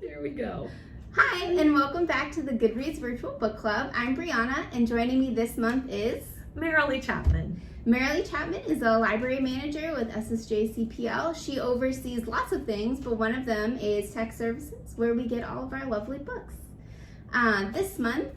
There we go. Hi, and welcome back to the Goodreads Virtual Book Club. I'm Brianna, and joining me this month is Marilee Chapman. Marilee Chapman is a library manager with SSJCPL. She oversees lots of things, but one of them is tech services, where we get all of our lovely books. This month,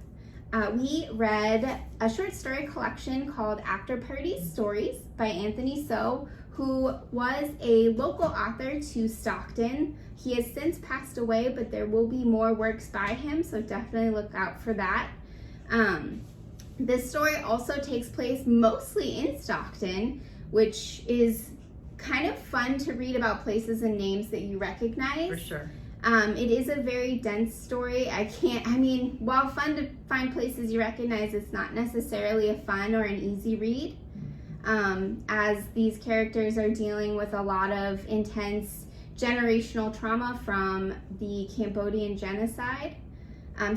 we read a short story collection called Afterparties Stories by Anthony So, who was a local author to Stockton. He has since passed away, but there will be more works by him, so definitely look out for that. This story also takes place mostly in Stockton, which is kind of fun to read about places and names that you recognize. For sure. It is a very dense story. While fun to find places you recognize, it's not necessarily a fun or an easy read, as these characters are dealing with a lot of intense generational trauma from the Cambodian genocide.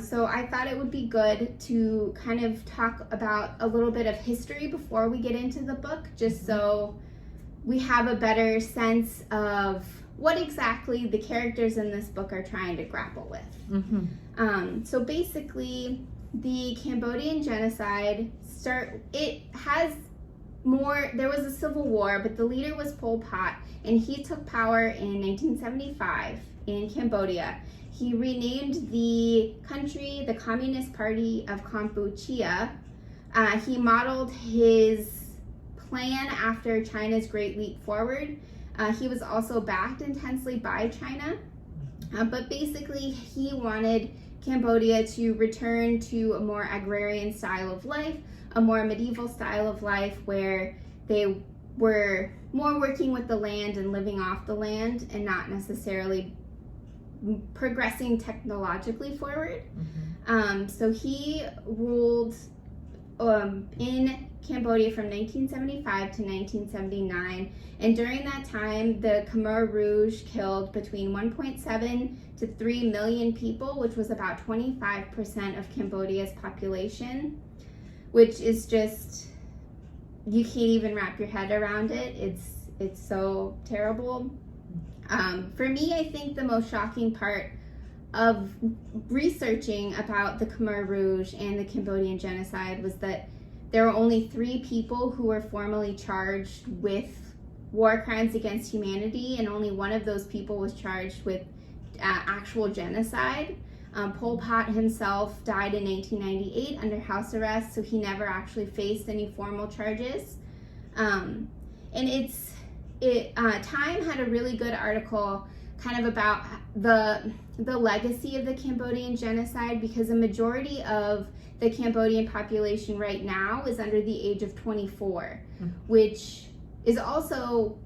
So I thought it would be good to kind of talk about a little bit of history before we get into the book, just so we have a better sense of what exactly the characters in this book are trying to grapple with. So basically, the Cambodian genocide there was a civil war, but the leader was Pol Pot, and he took power in 1975 in Cambodia. He renamed the country the Communist Party of Kampuchea. He modeled his plan after China's Great Leap Forward. He was also backed intensely by China, but basically he wanted Cambodia to return to a more agrarian style of life, a more medieval style of life where they were more working with the land and living off the land and not necessarily progressing technologically forward. So he ruled in Cambodia from 1975 to 1979, and during that time the Khmer Rouge killed between 1.7 to 3 million people, which was about 25% of Cambodia's population, which is just, you can't even wrap your head around it. It's so terrible. For me, I think the most shocking part of researching about the Khmer Rouge and the Cambodian genocide was that there were only 3 people who were formally charged with war crimes against humanity, and only one of those people was charged with actual genocide. Pol Pot himself died in 1998 under house arrest, so he never actually faced any formal charges. And Time had a really good article kind of about the legacy of the Cambodian genocide, because a majority of the Cambodian population right now is under the age of 24, which is also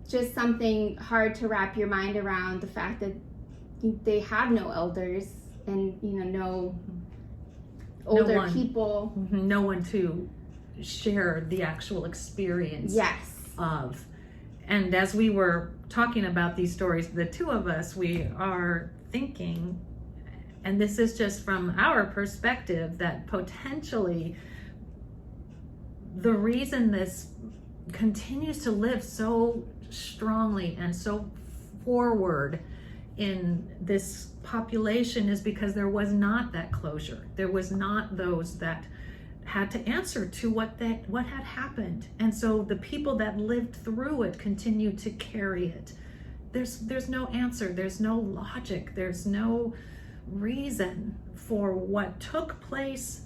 just something hard to wrap your mind around, the fact that they have no elders and no older people. No one to share the actual experience of. And as we were talking about these stories, the two of us, we are thinking, and this is just from our perspective, that potentially the reason this continues to live so strongly and so forward in this population is because there was not that closure. There was not those that had to answer to what had happened. And so the people that lived through it continue to carry it. There's no answer, there's no logic, there's no reason for what took place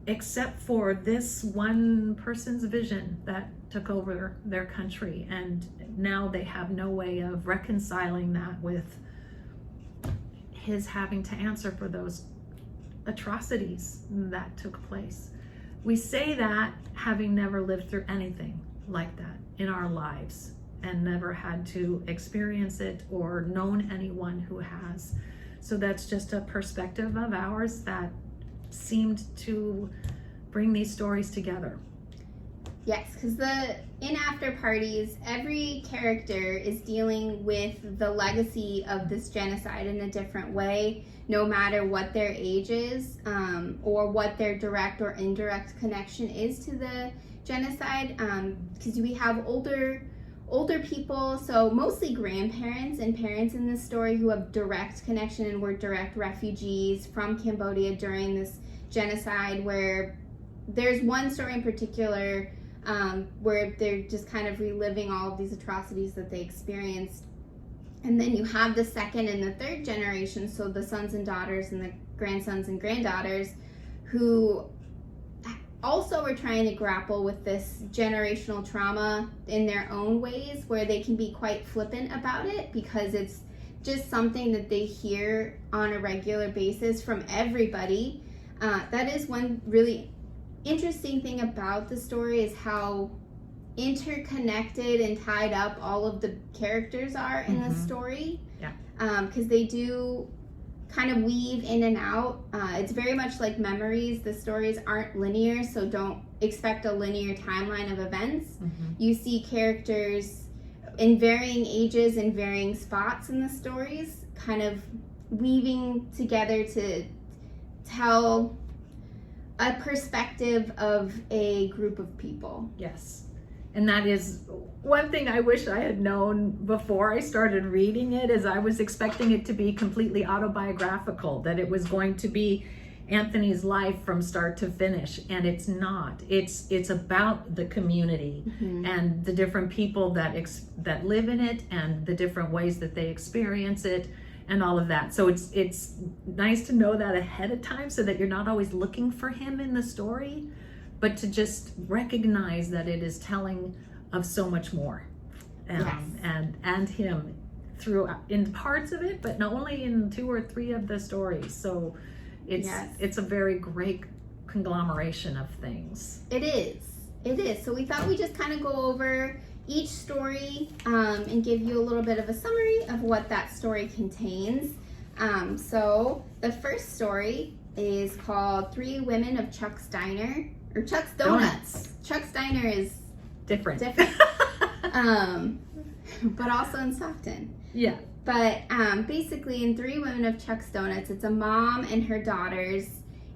except for this one person's vision that took over their country, and now they have no way of reconciling that with his having to answer for those atrocities that took place. We say that having never lived through anything like that in our lives and never had to experience it or known anyone who has. So that's just a perspective of ours that seemed to bring these stories together. Yes, because in Afterparties, every character is dealing with the legacy of this genocide in a different way, no matter what their age is, or what their direct or indirect connection is to the genocide. Because we have older older people, so mostly grandparents and parents in this story who have direct connection and were direct refugees from Cambodia during this genocide, where there's one story in particular where they're just kind of reliving all of these atrocities that they experienced. And then you have the second and the third generation, so the sons and daughters and the grandsons and granddaughters, who also are trying to grapple with this generational trauma in their own ways, where they can be quite flippant about it because it's just something that they hear on a regular basis from everybody. That is one really interesting thing about the story, is how interconnected and tied up all of the characters are in the story. Because they do kind of weave in and out. It's very much like memories. The stories aren't linear, so don't expect a linear timeline of events. You see characters in varying ages and varying spots in the stories, kind of weaving together to tell a perspective of a group of people. Yes. And that is one thing I wish I had known before I started reading it, is I was expecting it to be completely autobiographical, that it was going to be Anthony's life from start to finish, and it's not. It's about the community and the different people that live in it, and the different ways that they experience it, and all of that. So it's nice to know that ahead of time, so that you're not always looking for him in the story, but to just recognize that it is telling of so much more, and him in parts of it, but not only in 2 or 3 of the stories. So it's a very great conglomeration of things. It is. So we thought we'd just kind of go over each story and give you a little bit of a summary of what that story contains. So the first story is called 3 Women of Chuck's Diner, or Chuck's Donuts. Chuck's Diner is different. But also in Stockton. Yeah. But basically in 3 Women of Chuck's Donuts, it's a mom and her daughters,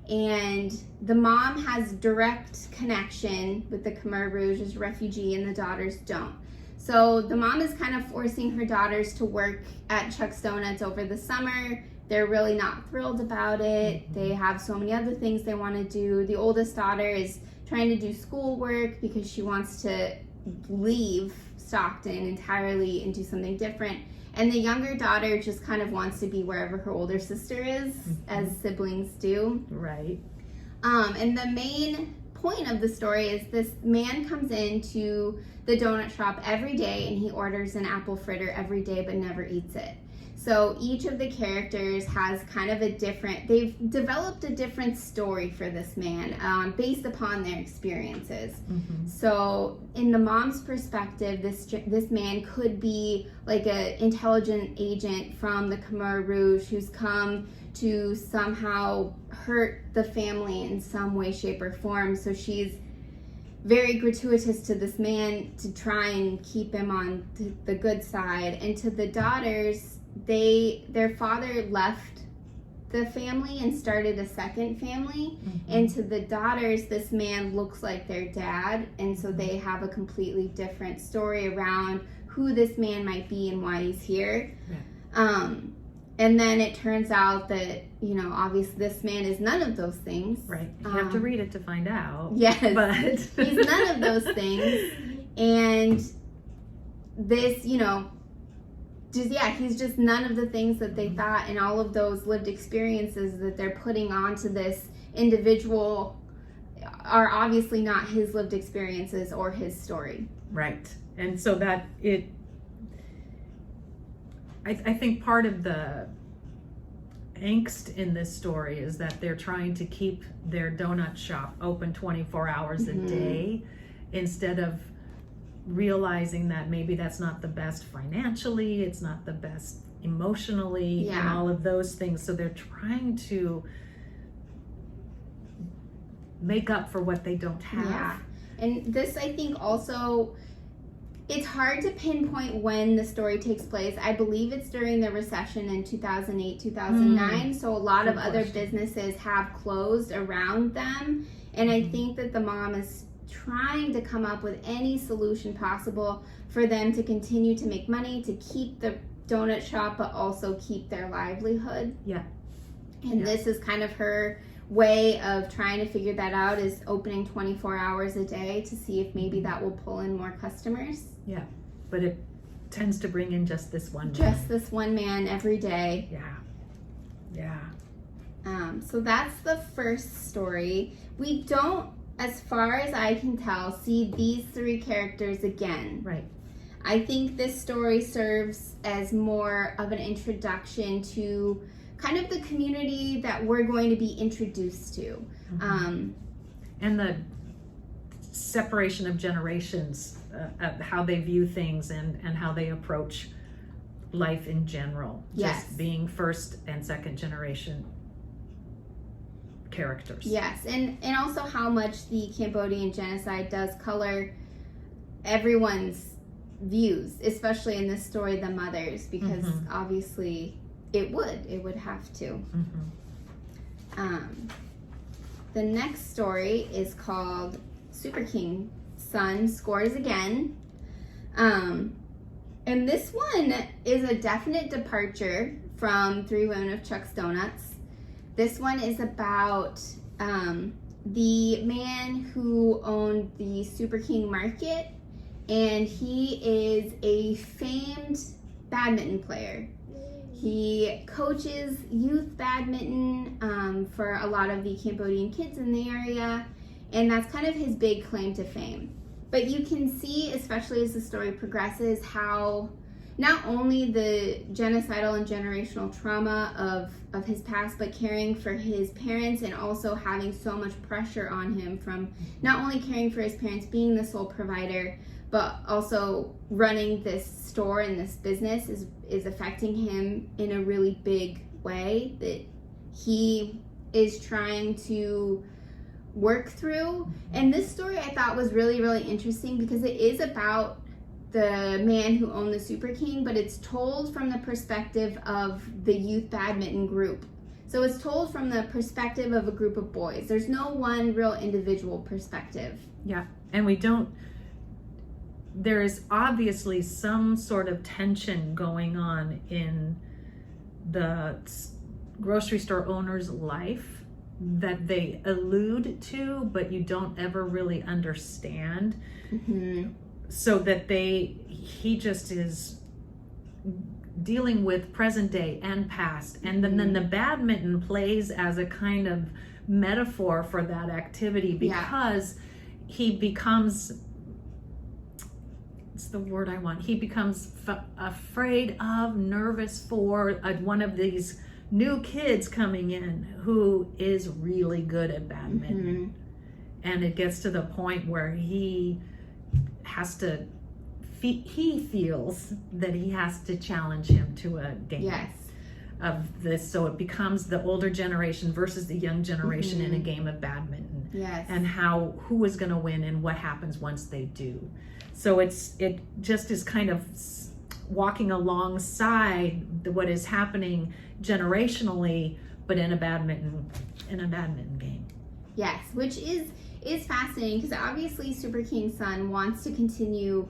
and the mom has direct connection with the Khmer Rouge as a refugee, and the daughters don't. So the mom is kind of forcing her daughters to work at Chuck's Donuts over the summer. They're really not thrilled about it. They have so many other things they want to do. The oldest daughter is trying to do schoolwork because she wants to leave Stockton entirely and do something different. And the younger daughter just kind of wants to be wherever her older sister is, as siblings do. Right. And the main point of the story is this man comes into the donut shop every day, and he orders an apple fritter every day but never eats it. So each of the characters has kind of they've developed a different story for this man based upon their experiences. So in the mom's perspective, this man could be like an intelligent agent from the Khmer Rouge who's come to somehow hurt the family in some way, shape, or form. So she's very gratuitous to this man to try and keep him on the good side. And to the daughters, their father left the family and started a second family, and to the daughters, this man looks like their dad, and so they have a completely different story around who this man might be and why he's here. And then it turns out that, obviously this man is none of those things. Right. You have to read it to find out. Yes. But he's none of those things. And this, he's just none of the things that they thought, and all of those lived experiences that they're putting onto this individual are obviously not his lived experiences or his story. Right. And so that I think part of the angst in this story is that they're trying to keep their donut shop open 24 hours a day, instead of realizing that maybe that's not the best financially, it's not the best emotionally, and all of those things. So they're trying to make up for what they don't have. Yeah. And this, I think, also, it's hard to pinpoint when the story takes place. I believe it's during the recession in 2008, 2009. So a lot of other businesses have closed around them. And I think that the mom is trying to come up with any solution possible for them to continue to make money, to keep the donut shop, but also keep their livelihood. Yeah. And this is kind of her way of trying to figure that out, is opening 24 hours a day to see if maybe that will pull in more customers. Yeah, but it tends to bring in just this one man. Just this one man every day. Yeah. So that's the first story. We don't, as far as I can tell, see these three characters again. Right. I think this story serves as more of an introduction to kind of the community that we're going to be introduced to. Mm-hmm. And the separation of generations, of how they view things and how they approach life in general. Yes. Just being first and second generation characters. Yes, and also how much the Cambodian genocide does color everyone's views, especially in this story, the mothers, because obviously it would have to. The next story is called Super King's Son Scores Again. And this one is a definite departure from Three Women of Chuck's Donuts. This one is about the man who owned the Super King Market, and he is a famed badminton player. He coaches youth badminton for a lot of the Cambodian kids in the area, and that's kind of his big claim to fame. But you can see, especially as the story progresses, how not only the genocidal and generational trauma of his past, but caring for his parents and also having so much pressure on him from not only caring for his parents, being the sole provider, but also running this store and this business is affecting him in a really big way that he is trying to work through. And this story I thought was really, really interesting because it is about the man who owned the Super King, but it's told from the perspective of the youth badminton group. So it's told from the perspective of a group of boys. There's no one real individual perspective. Yeah, and there is obviously some sort of tension going on in the grocery store owner's life that they allude to, but you don't ever really understand. So that he just is dealing with present day and past, and then the badminton plays as a kind of metaphor for that activity, because he becomes, it's the word I want, he becomes afraid of, nervous for one of these new kids coming in who is really good at badminton. And it gets to the point where he feels that he has to challenge him to a game of this. So it becomes the older generation versus the young generation in a game of badminton. And who is going to win and what happens once they do. So it just is kind of walking alongside what is happening generationally, but in a badminton game. Yes, which is fascinating because obviously Super King's son wants to continue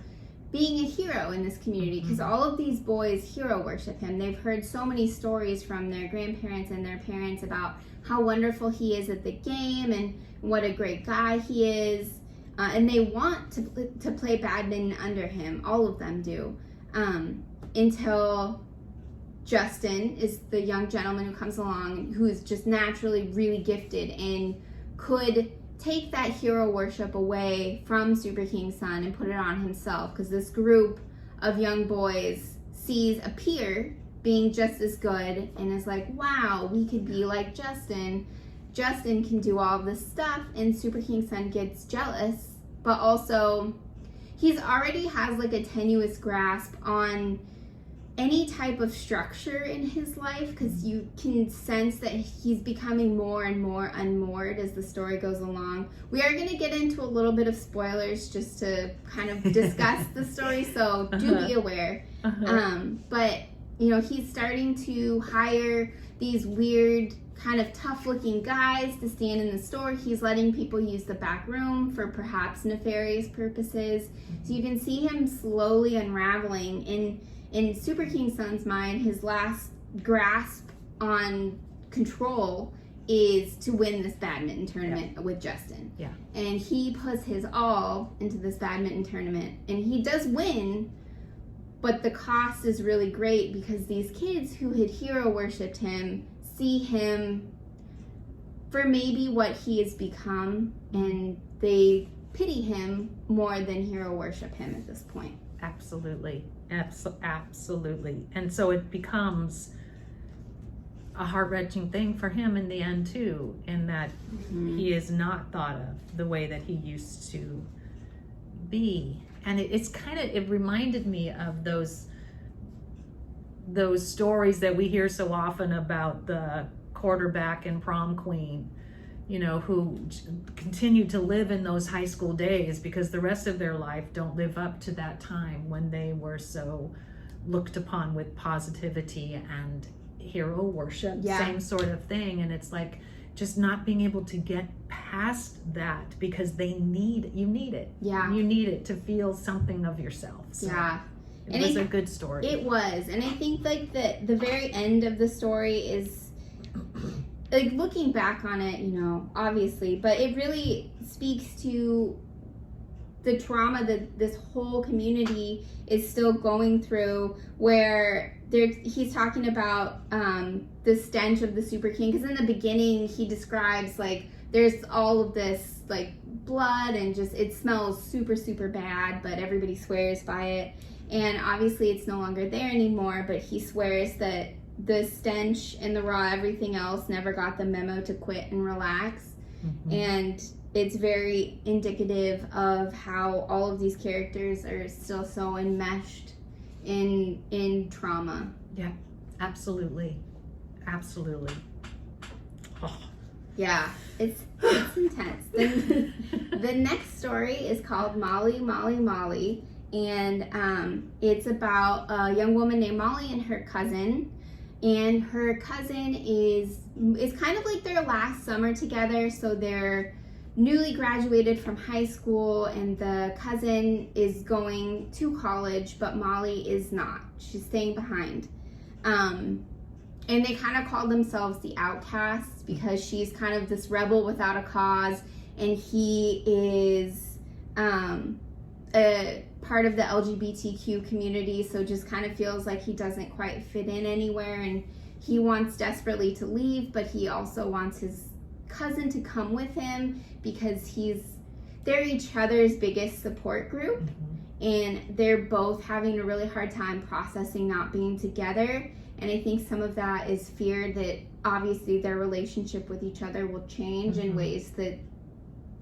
being a hero in this community because all of these boys hero worship him. They've heard so many stories from their grandparents and their parents about how wonderful he is at the game and what a great guy he is, and they want to play badminton under him. All of them do, until Justin is the young gentleman who comes along who is just naturally really gifted and could take that hero worship away from Super King's son and put it on himself, because this group of young boys sees a peer being just as good and is like, wow, we could be like Justin. Justin can do all this stuff, and Super King's son gets jealous, but also he's already has like a tenuous grasp on any type of structure in his life, because you can sense that he's becoming more and more unmoored as the story goes along. We are going to get into a little bit of spoilers just to kind of discuss the story, so do be aware. But he's starting to hire these weird kind of tough looking guys to stand in the store. He's letting people use the back room for perhaps nefarious purposes. So you can see him slowly unraveling. In Super King Sun's mind, his last grasp on control is to win this badminton tournament with Justin. Yeah. And he puts his all into this badminton tournament. And he does win, but the cost is really great because these kids who had hero worshipped him see him for maybe what he has become, and they pity him more than hero worship him at this point. Absolutely. Absolutely. And so it becomes a heart-wrenching thing for him in the end too, in that he is not thought of the way that he used to be. And it reminded me of those stories that we hear so often about the quarterback and prom queen, who continue to live in those high school days because the rest of their life don't live up to that time when they were so looked upon with positivity and hero worship, same sort of thing. And it's like just not being able to get past that because you need it. Yeah. You need it to feel something of yourself. So. Yeah. It was a good story. It was. And I think like the very end of the story is like looking back on it, obviously, but it really speaks to the trauma that this whole community is still going through, where he's talking about the stench of the Super King, because in the beginning he describes like there's all of this like blood and just it smells super, super bad, but everybody swears by it. And obviously it's no longer there anymore, but he swears that the stench and the raw everything else never got the memo to quit and relax. And it's very indicative of how all of these characters are still so enmeshed in trauma. Yeah, absolutely. Oh. Yeah, it's intense. The next story is called Molly, Molly, Molly. And it's about a young woman named Molly and her cousin. And her cousin is kind of like their last summer together. So they're newly graduated from high school, and the cousin is going to college, but Molly is not. She's staying behind. And they kind of call themselves the outcasts because she's kind of this rebel without a cause, and he is a part of the LGBTQ community, so just kind of feels like he doesn't quite fit in anywhere, and he wants desperately to leave, but he also wants his cousin to come with him because they're each other's biggest support group. And they're both having a really hard time processing not being together. And I think some of that is fear that obviously their relationship with each other will change in ways that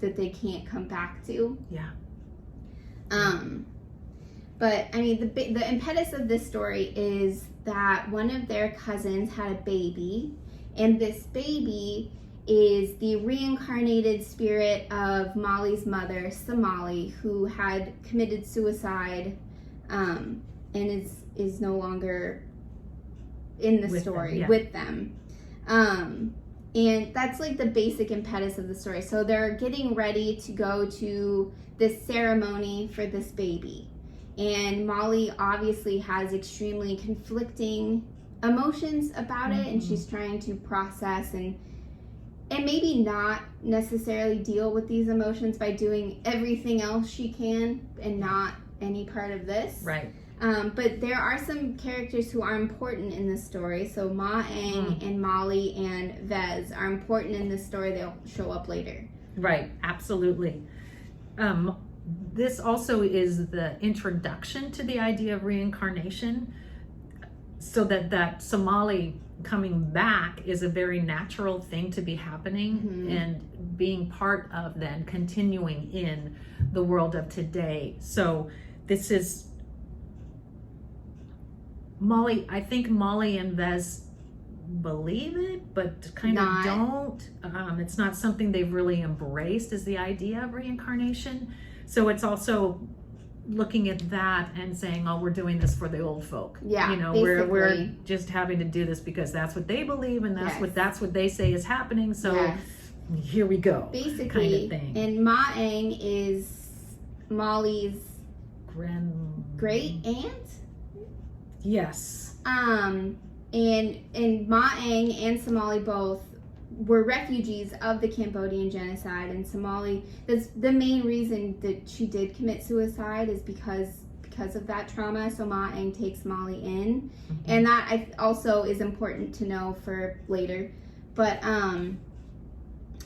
they can't come back to. Yeah. But I mean, the impetus of this story is that one of their cousins had a baby, and this baby is the reincarnated spirit of Molly's mother, Somali, who had committed suicide, and is no longer in the story with them. And that's like the basic impetus of the story. So they're getting ready to go to this ceremony for this baby. And Molly obviously has extremely conflicting emotions about it, and she's trying to process and maybe not necessarily deal with these emotions by doing everything else she can and not any part of this. Right. But there are some characters who are important in this story. So Ma-Eng and Molly and Vez are important in this story. They'll show up later. Right, absolutely. This also is the introduction to the idea of reincarnation, so that Somali coming back is a very natural thing to be happening and being part of then continuing in the world of today. So this is Molly. I think Molly and Vez believe it, but kind of don't. It's not something they've really embraced, is the idea of reincarnation. So it's also looking at that and saying, oh, we're doing this for the old folk. Yeah, you know, we're just having to do this because that's what they believe and that's what they say is happening. So here we go. Basically, kind of thing. And Ma-Eng is Molly's great aunt. Yes. And Ma-Eng and Somali both were refugees of the Cambodian genocide, and Somali, that's the main reason that she did commit suicide is because of that trauma. So Ma-Eng takes Molly in, and that also is important to know for later. But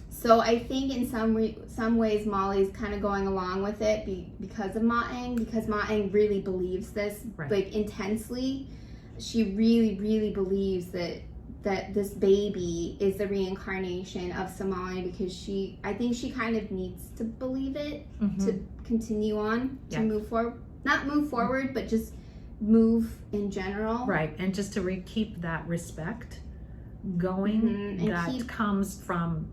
so I think in some ways Molly's kind of going along with it because of Ma-Eng, because Ma-Eng really believes this, like intensely. She really, really believes that this baby is the reincarnation of Somali, because I think she kind of needs to believe it to continue on, to move forward. Not move forward, but just move in general. Right, and just to keep that respect going that comes from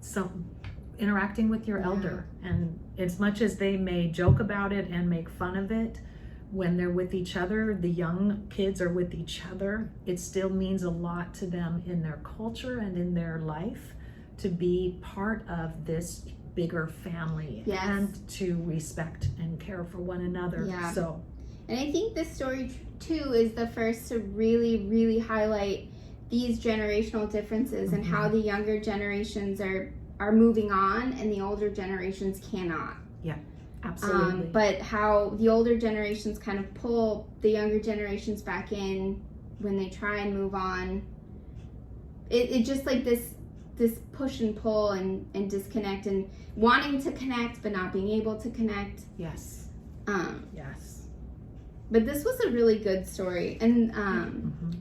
some interacting with your elder. And as much as they may joke about it and make fun of it, when they're with each other, the young kids are with each other, it still means a lot to them in their culture and in their life to be part of this bigger family and to respect and care for one another. So, and I think this story too is the first to really, really highlight these generational differences and how the younger generations are moving on and the older generations cannot. Yeah. Absolutely. But how the older generations kind of pull the younger generations back in when they try and move on. It just like this push and pull and disconnect and wanting to connect but not being able to connect. Yes. Yes. But this was a really good story. And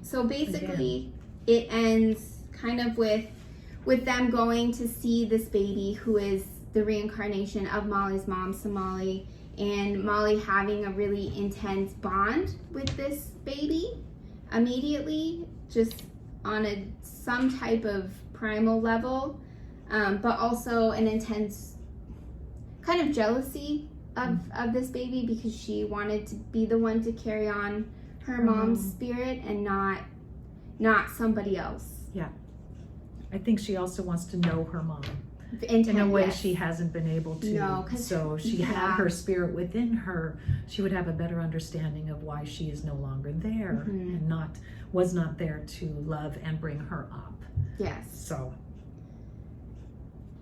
so basically it ends kind of with them going to see this baby who is the reincarnation of Molly's mom, Somali, and Molly having a really intense bond with this baby immediately, just on some type of primal level, but also an intense kind of jealousy of this baby, because she wanted to be the one to carry on her mom's spirit and not somebody else. Yeah. I think she also wants to know her mom. In a way she hasn't been able to. No, so she had her spirit within her. She would have a better understanding of why she is no longer there and was not there to love and bring her up. Yes.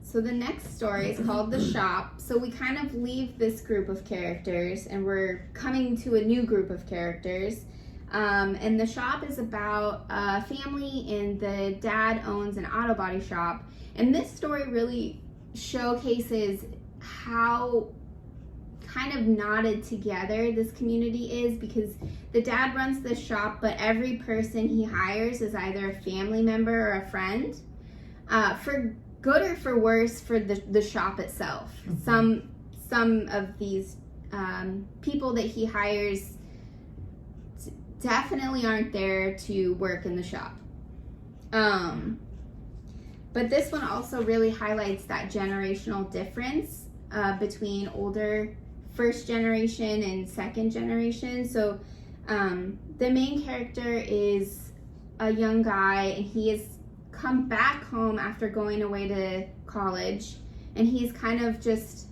So the next story is called The Shop. So we kind of leave this group of characters and we're coming to a new group of characters. And The Shop is about a family, and the dad owns an auto body shop. And this story really showcases how kind of knotted together this community is, because the dad runs the shop, but every person he hires is either a family member or a friend, for good or for worse for the shop itself. Some of these people that he hires definitely aren't there to work in the shop. But this one also really highlights that generational difference between older first generation and second generation. So the main character is a young guy, and he has come back home after going away to college, and he's kind of just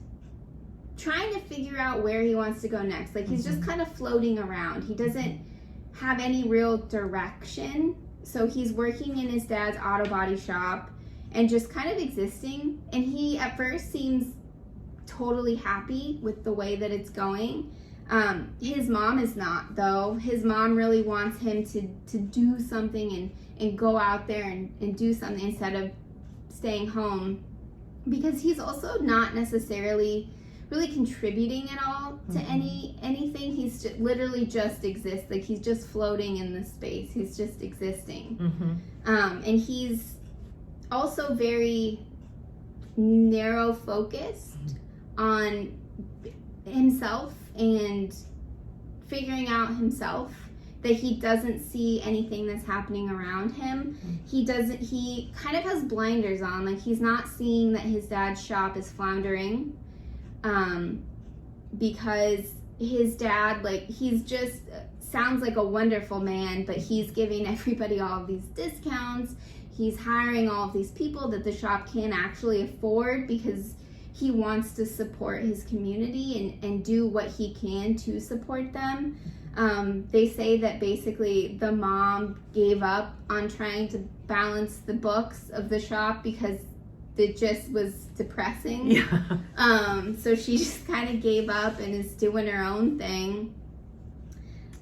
trying to figure out where he wants to go next. Like he's just kind of floating around. He doesn't have any real direction. So he's working in his dad's auto body shop and just kind of existing. And he at first seems totally happy with the way that it's going. His mom is not, though. His mom really wants him to do something and go out there and do something instead of staying home, because he's also not necessarily really contributing at all to anything. He's literally just exists. Like he's just floating in the space. He's just existing. And he's also very narrow focused on himself and figuring out himself, that he doesn't see anything that's happening around him. He kind of has blinders on. Like he's not seeing that his dad's shop is floundering. because his dad, like, he's just sounds like a wonderful man, but he's giving everybody all of these discounts. He's hiring all of these people that the shop can't actually afford because he wants to support his community and do what he can to support them. They say that basically the mom gave up on trying to balance the books of the shop because it just was depressing. Yeah. So she just kind of gave up and is doing her own thing.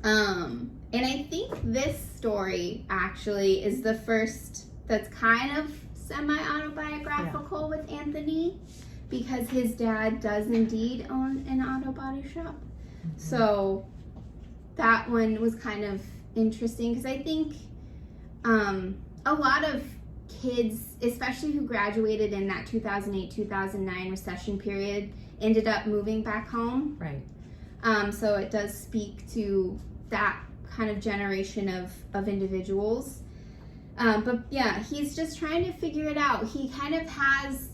And I think this story actually is the first that's kind of semi-autobiographical with Anthony, because his dad does indeed own an auto body shop. Mm-hmm. So that one was kind of interesting, because I think a lot of kids, especially who graduated in that 2008-2009 recession period, ended up moving back home. Right. So it does speak to that kind of generation of individuals. But yeah, he's just trying to figure it out. He kind of has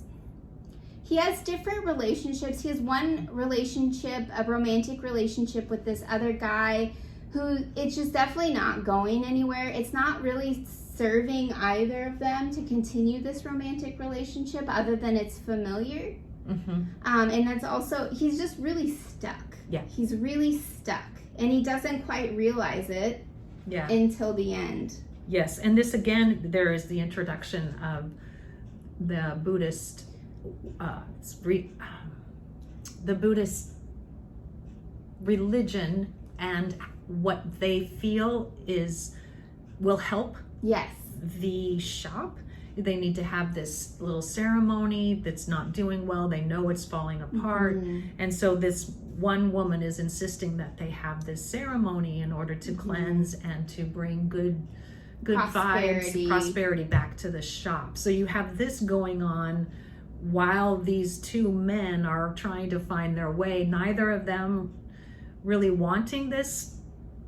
different relationships. He has one relationship, a romantic relationship with this other guy who it's just definitely not going anywhere. It's not really serving either of them to continue this romantic relationship, other than it's familiar. Mm-hmm. And that's also, he's just really stuck. Yeah. He's really stuck, and he doesn't quite realize it until the end. Yes, and this again, there is the introduction of the Buddhist, the Buddhist religion and what they feel will help. Yes. The shop. They need to have this little ceremony that's not doing well. They know it's falling apart. Mm-hmm. And so this one woman is insisting that they have this ceremony in order to cleanse and to bring good prosperity back to the shop. So you have this going on while these two men are trying to find their way, neither of them really wanting this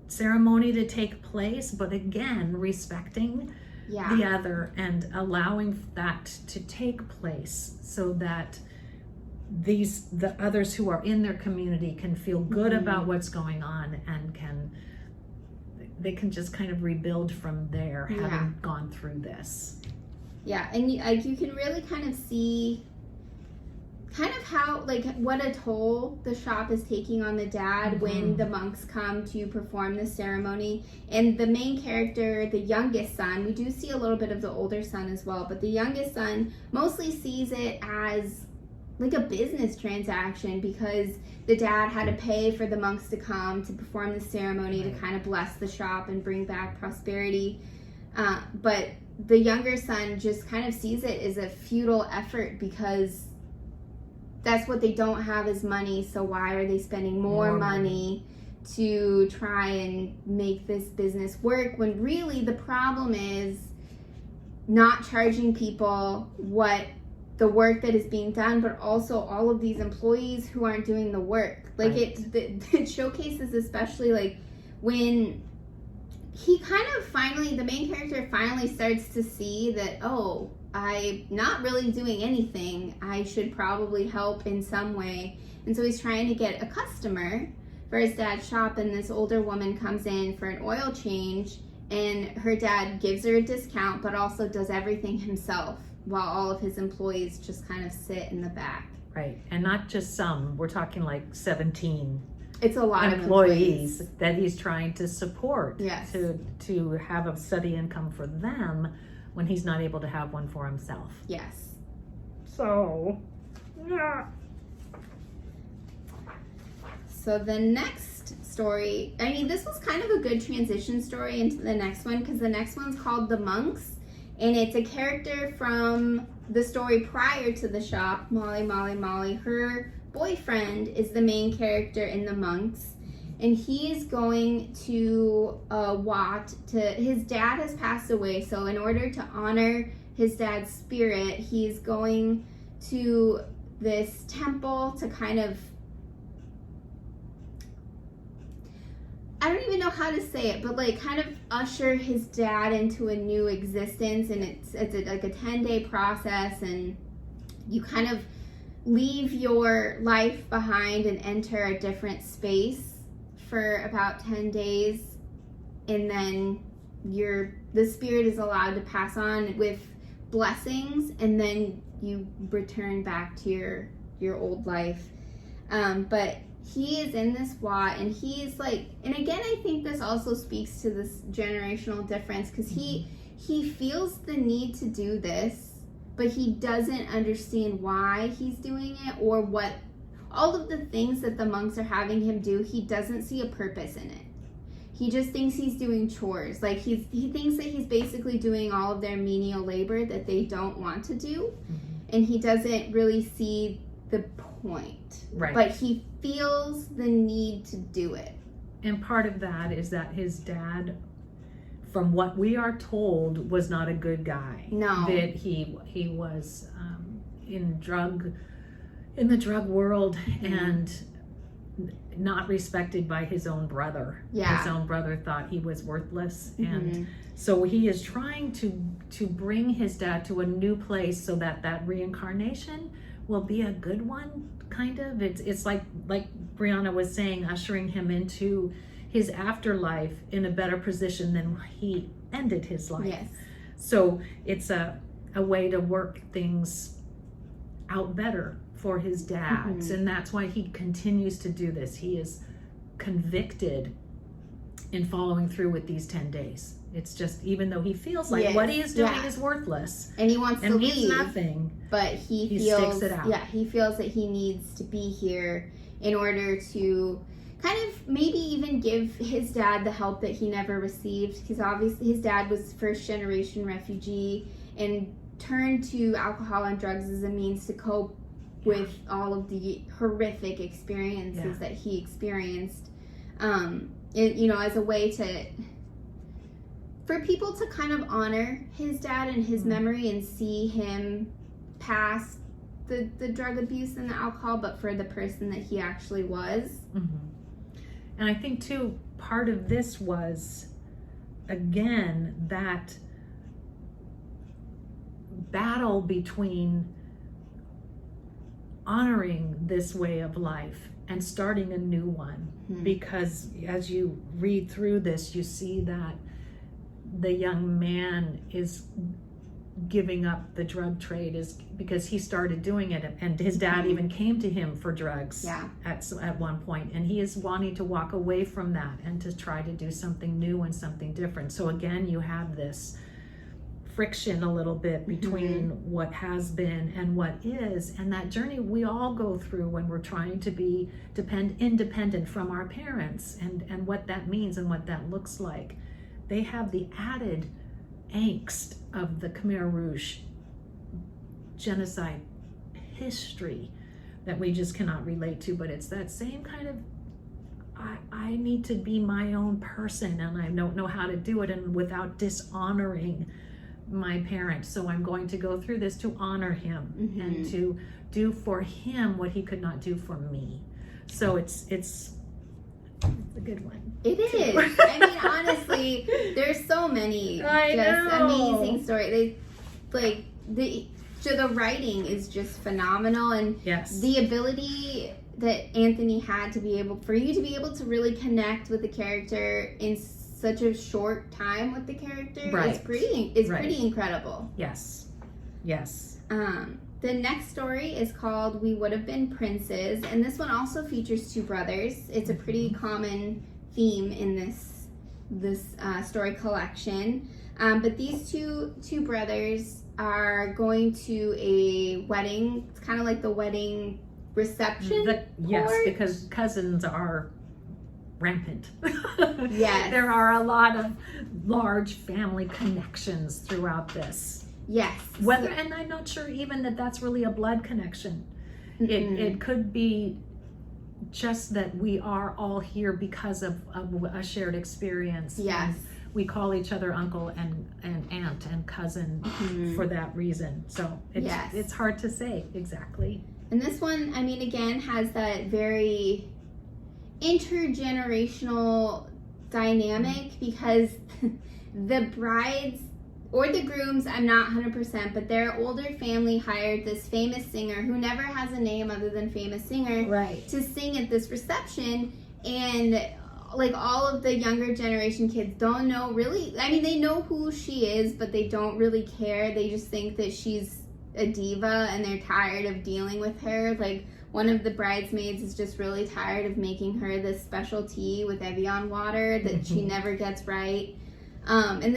ceremony to take place, but again, respecting the other and allowing that to take place, so that the others who are in their community can feel good about what's going on, and they can just kind of rebuild from there, having gone through this. Yeah, and you can really kind of see kind of how, like, what a toll the shop is taking on the dad when the monks come to perform the ceremony. And the main character, the youngest son, we do see a little bit of the older son as well, but the youngest son mostly sees it as like a business transaction, because the dad had to pay for the monks to come to perform the ceremony to kind of bless the shop and bring back prosperity. But the younger son just kind of sees it as a futile effort, because that's what they don't have is money. So why are they spending more money to try and make this business work, when really the problem is not charging people what the work that is being done, but also all of these employees who aren't doing the work. Like it showcases, especially like when he kind of the main character finally starts to see that, oh, I'm not really doing anything. I should probably help in some way. And so he's trying to get a customer for his dad's shop, and this older woman comes in for an oil change, and her dad gives her a discount, but also does everything himself, while all of his employees just kind of sit in the back. Right, and not just some, we're talking like 17 it's a lot employees that he's trying to support. Yes. To have a steady income for them when he's not able to have one for himself. Yes. So, yeah. So the next story, I mean, this was kind of a good transition story into the next one, because the next one's called The Monks. And it's a character from the story prior to the shop, Molly. Her boyfriend is the main character in The Monks. And he's going to his dad has passed away. So in order to honor his dad's spirit, he's going to this temple to kind of, I don't even know how to say it, but like kind of usher his dad into a new existence. And it's like a 10-day process, and you kind of leave your life behind and enter a different space for about 10 days, and then the spirit is allowed to pass on with blessings, and then you return back to your old life. But he is in this Wat, and he's like, and again, I think this also speaks to this generational difference, because he feels the need to do this, but he doesn't understand why he's doing it, or what all of the things that the monks are having him do. He doesn't see a purpose in it. He just thinks he's doing chores. Like he thinks that he's basically doing all of their menial labor that they don't want to do, and he doesn't really see the point. Right. But he feels the need to do it. And part of that is that his dad, from what we are told, was not a good guy. No. That he was in the drug world, and not respected by his own brother. Yeah. His own brother thought he was worthless, and so he is trying to bring his dad to a new place so that reincarnation will be a good one, kind of. It's like Brianna was saying, ushering him into his afterlife in a better position than he ended his life. Yes. So it's a way to work things out better for his dads, and that's why he continues to do this. He is convicted in following through with these 10 days. It's just, even though he feels like what he is doing is worthless, and he wants to leave, nothing, but he feels, sticks it out. Yeah, he feels that he needs to be here in order to kind of maybe even give his dad the help that he never received, because obviously his dad was first generation refugee and turned to alcohol and drugs as a means to cope with all of the horrific experiences that he experienced, as a way for people to kind of honor his dad and his memory and see him past the drug abuse and the alcohol, but for the person that he actually was. And I think too, part of this was, again, that battle between honoring this way of life and starting a new one, because as you read through this, you see that the young man is giving up the drug trade is because he started doing it, and his dad even came to him for drugs at one point, and he is wanting to walk away from that and to try to do something new and something different. So again, you have this friction a little bit between what has been and what is, and that journey we all go through when we're trying to be independent from our parents, and what that means and what that looks like. They have the added angst of the Khmer Rouge genocide history that we just cannot relate to, but it's that same kind of, I need to be my own person, and I don't know how to do it, and without dishonoring my parents, so I'm going to go through this to honor him and to do for him what he could not do for me. So it's a good one. It is. I mean, honestly, there's so many amazing stories. The writing is just phenomenal, and the ability that Anthony had for you to be able to really connect with the character in such a short time with the character is pretty incredible. Yes. The next story is called We Would Have Been Princes, and this one also features two brothers. It's a pretty common theme in this story collection. But these two brothers are going to a wedding. It's kind of like the wedding reception. Yes, because cousins are rampant. Yes. There are a lot of large family connections throughout this. Yes. And I'm not sure even that's really a blood connection. It could be just that we are all here because of a shared experience. Yes. And we call each other uncle and aunt and cousin for that reason. So it's hard to say exactly. And this one, I mean, again, has that very intergenerational dynamic, because the brides or the grooms, I'm not 100%, but their older family hired this famous singer who never has a name other than famous singer to sing at this reception. And like all of the younger generation kids don't know really, I mean, they know who she is, but they don't really care. They just think that she's a diva and they're tired of dealing with her. Like one of the bridesmaids is just really tired of making her this special tea with Evian water that she never gets right. And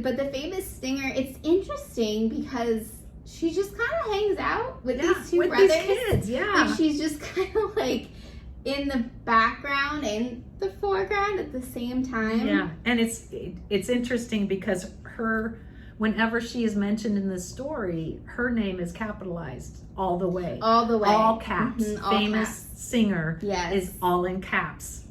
but the famous singer, it's interesting because she just kind of hangs out with these two brothers. These kids, Like she's just kind of like in the background and the foreground at the same time. Yeah, and it's interesting because whenever she is mentioned in the story, her name is capitalized all the way. All caps. All famous caps. Singer is all in caps.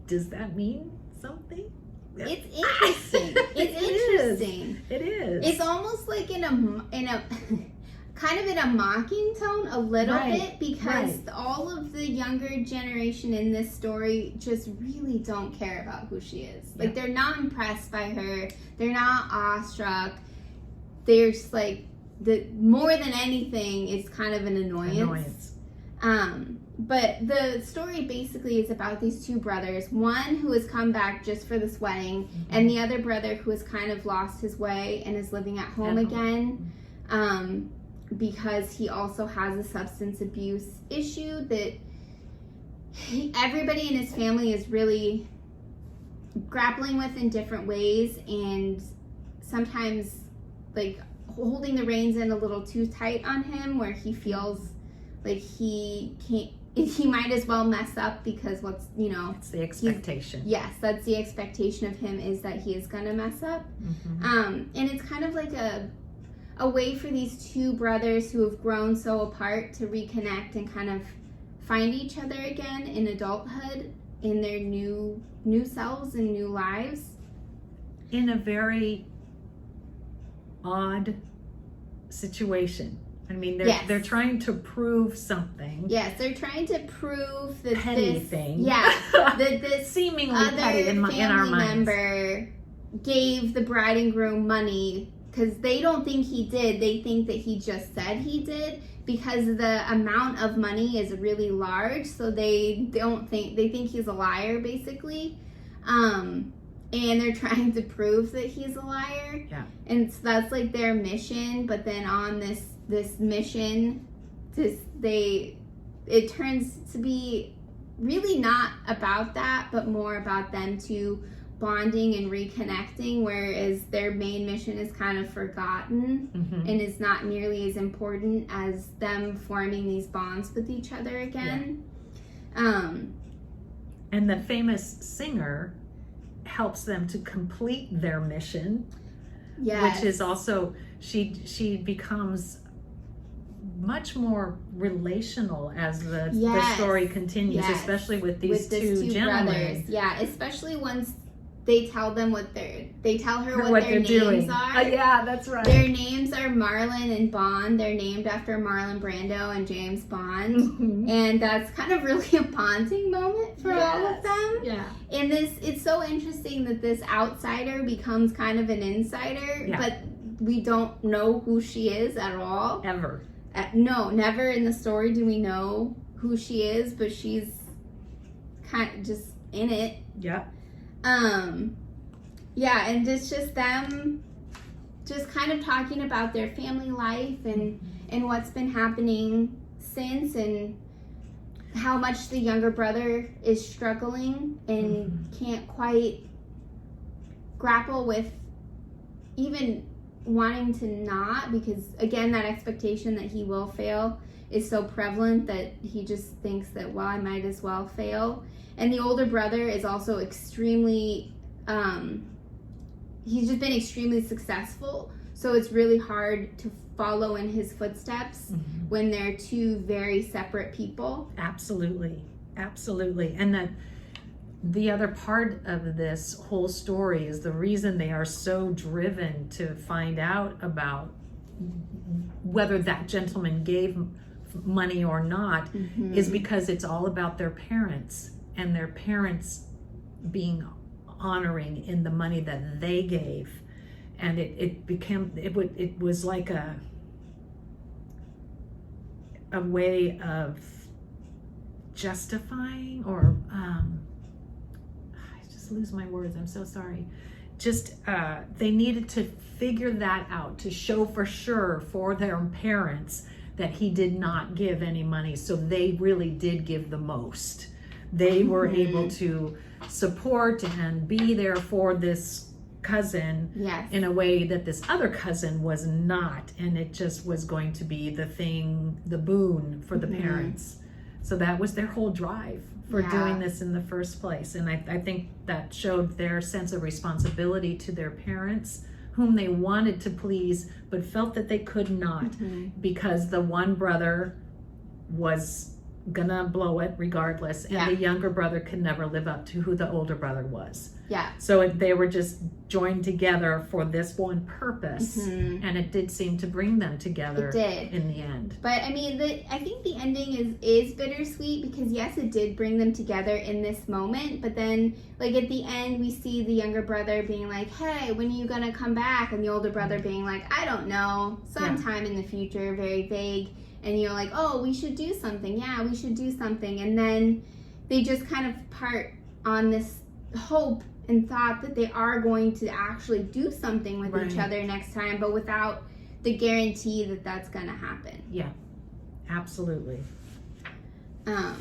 Does that mean something? It's interesting. Interesting. It is. It's almost like in a kind of in a mocking tone a little bit, because all of the younger generation in this story just really don't care about who she is. Like they're not impressed by her. They're not awestruck. They're just like more than anything, it's kind of an annoyance. But the story basically is about these two brothers, one who has come back just for this wedding, and the other brother who has kind of lost his way and is living at home again, because he also has a substance abuse issue that everybody in his family is really grappling with in different ways, and sometimes like holding the reins in a little too tight on him, where he feels like he might as well mess up because it's the expectation. Yes, that's the expectation of him, is that he is gonna mess up. And it's kind of like a way for these two brothers who have grown so apart to reconnect and kind of find each other again in adulthood, in their new selves and new lives, in a very odd situation. I mean, they're trying to prove something. Yes, they're trying to prove that petty thing. Yeah, that this seemingly other petty in our minds. Member gave the bride and groom money, because they don't think he did. They think that he just said he did, because the amount of money is really large. So they think he's a liar, basically. And they're trying to prove that he's a liar. Yeah. And so that's like their mission. But then on this mission, it turns to be really not about that, but more about them two bonding and reconnecting, whereas their main mission is kind of forgotten and is not nearly as important as them forming these bonds with each other again. And the famous singer helps them to complete their mission, which is also she becomes much more relational as the story continues, especially with these two gentlemen. Brothers. Yeah, especially once they tell them what their names doing. are. Yeah, that's right. Their names are Marlon and Bond. They're named after Marlon Brando and James Bond. And that's kind of really a bonding moment for all of them. Yeah. And it's so interesting that this outsider becomes kind of an insider, but we don't know who she is at all. Ever. No, never in the story do we know who she is, but she's kind of just in it. Yep. Yeah, and it's just them just kind of talking about their family life and what's been happening since, and how much the younger brother is struggling and can't quite grapple with even wanting to not, because again, that expectation that he will fail is so prevalent that he just thinks that, well, I might as well fail. And the older brother is also extremely, he's just been extremely successful. So it's really hard to follow in his footsteps when they're two very separate people. Absolutely. Absolutely. And the other part of this whole story is the reason they are so driven to find out about whether that gentleman gave money or not is because it's all about their parents, and their parents being honoring in the money that they gave. and it was like a way of justifying, or I just lose my words, I'm so sorry. Just they needed to figure that out, to show for sure for their parents that he did not give any money, so they really did give the most. They were able to support and be there for this cousin in a way that this other cousin was not, and it just was going to be the boon for the parents. So that was their whole drive for doing this in the first place. And I think that showed their sense of responsibility to their parents, whom they wanted to please, but felt that they could not, because the one brother was gonna blow it regardless, and the younger brother could never live up to who the older brother was. So they were just joined together for this one purpose, and it did seem to bring them together in the end. But I mean, I think the ending is bittersweet, because yes, it did bring them together in this moment, but then like at the end we see the younger brother being like, hey, when are you gonna come back? And the older brother being like, I don't know, sometime in the future, very vague. And you're like, oh, we should do something. Yeah, we should do something. And then they just kind of part on this hope and thought that they are going to actually do something with each other next time, but without the guarantee that that's going to happen. Yeah, absolutely. The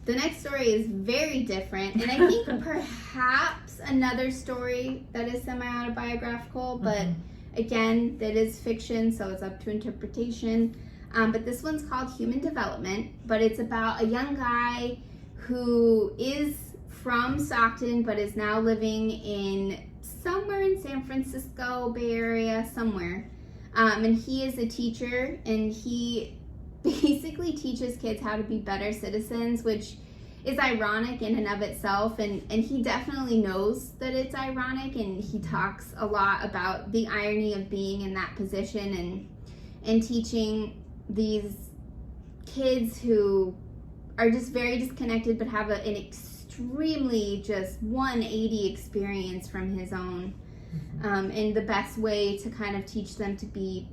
next story is very different, and I think perhaps another story that is semi-autobiographical, but again, that is fiction, so it's up to interpretation. But this one's called Human Development, but it's about a young guy who is from Stockton, but is now living in somewhere in San Francisco, Bay Area, somewhere. And he is a teacher, and he basically teaches kids how to be better citizens, which is ironic in and of itself. And he definitely knows that it's ironic, and he talks a lot about the irony of being in that position and teaching these kids who are just very disconnected, but have an extremely just 180 experience from his own, and the best way to kind of teach them to be